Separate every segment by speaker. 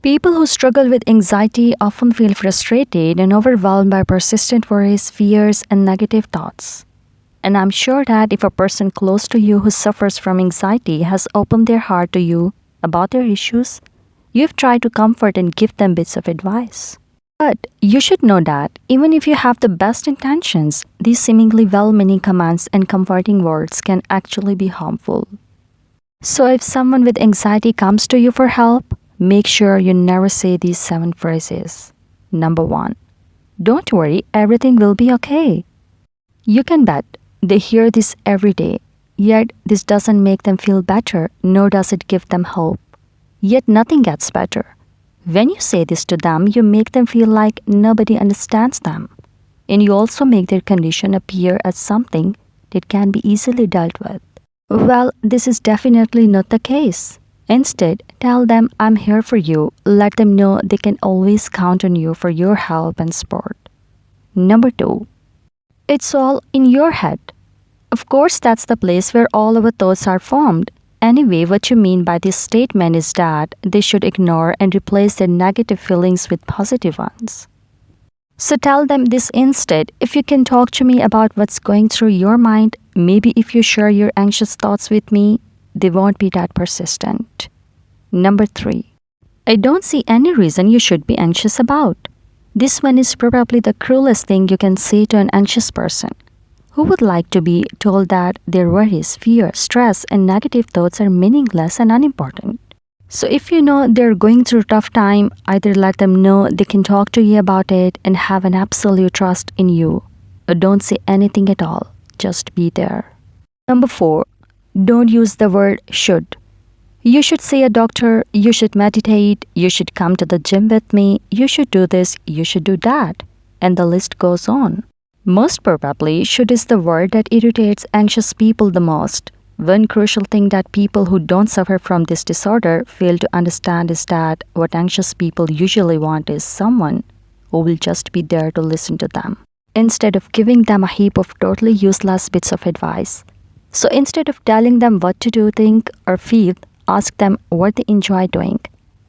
Speaker 1: People who struggle with anxiety often feel frustrated and overwhelmed by persistent worries, fears, and negative thoughts. And I'm sure that if a person close to you who suffers from anxiety has opened their heart to you about their issues, you've tried to comfort and give them bits of advice. But you should know that even if you have the best intentions, these seemingly well meaning commands and comforting words can actually be harmful. So if someone with anxiety comes to you for help, make sure you never say these 7 phrases. Number 1. Don't worry, everything will be okay. You can bet they hear this every day, yet this doesn't make them feel better, nor does it give them hope. Yet nothing gets better. When you say this to them, you make them feel like nobody understands them. And you also make their condition appear as something that can be easily dealt with. Well, this is definitely not the case. Instead, tell them I'm here for you. Let them know they can always count on you for your help and support. Number 2. It's all in your head. Of course, that's the place where all our thoughts are formed. Anyway, what you mean by this statement is that they should ignore and replace their negative feelings with positive ones. So tell them this instead. If you can talk to me about what's going through your mind, maybe if you share your anxious thoughts with me, they won't be that persistent. Number 3. I don't see any reason you should be anxious about. This one is probably the cruelest thing you can say to an anxious person. Who would like to be told that their worries, fear, stress, and negative thoughts are meaningless and unimportant? So if you know they're going through a tough time, either let them know they can talk to you about it and have an absolute trust in you, or don't say anything at all. Just be there. Number 4. Don't use the word should. You should see a doctor, you should meditate, you should come to the gym with me, you should do this, you should do that, and the list goes on. Most probably, should is the word that irritates anxious people the most. One crucial thing that people who don't suffer from this disorder fail to understand is that what anxious people usually want is someone who will just be there to listen to them, instead of giving them a heap of totally useless bits of advice. So instead of telling them what to do, think, or feel, ask them what they enjoy doing.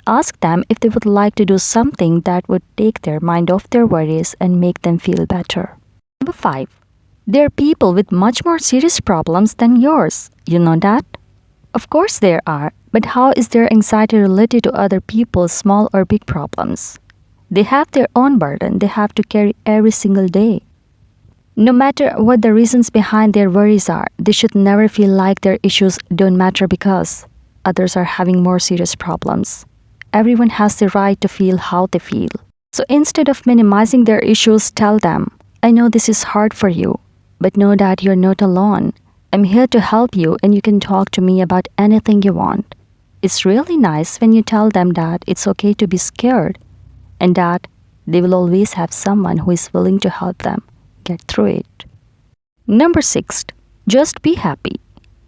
Speaker 1: Ask them if they would like to do something that would take their mind off their worries and make them feel better. Number 5. There are people with much more serious problems than yours. You know that? Of course there are, but how is their anxiety related to other people's small or big problems? They have their own burden they have to carry every single day. No matter what the reasons behind their worries are, they should never feel like their issues don't matter because others are having more serious problems. Everyone has the right to feel how they feel. So instead of minimizing their issues, tell them, I know this is hard for you, but know that you're not alone. I'm here to help you and you can talk to me about anything you want. It's really nice when you tell them that it's okay to be scared and that they will always have someone who is willing to help them get through it. Number 6. Just be happy.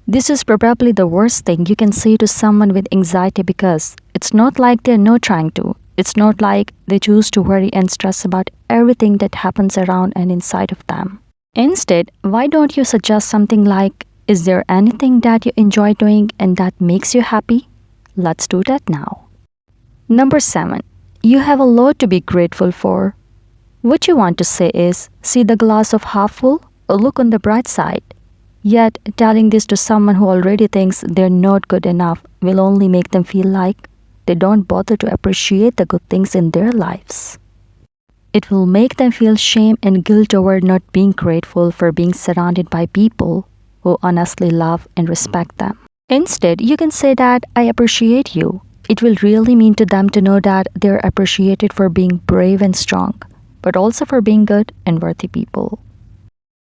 Speaker 1: This is probably the worst thing you can say to someone with anxiety because it's not like they're not trying to. It's not like they choose to worry and stress about everything that happens around and inside of them. Instead, why don't you suggest something like, is there anything that you enjoy doing and that makes you happy? Let's do that now. Number 7. You have a lot to be grateful for. What you want to say is, see the glass of half full or look on the bright side. Yet, telling this to someone who already thinks they're not good enough will only make them feel like they don't bother to appreciate the good things in their lives. It will make them feel shame and guilt over not being grateful for being surrounded by people who honestly love and respect them. Instead, you can say that I appreciate you. It will really mean to them to know that they're appreciated for being brave and strong, but also for being good and worthy people.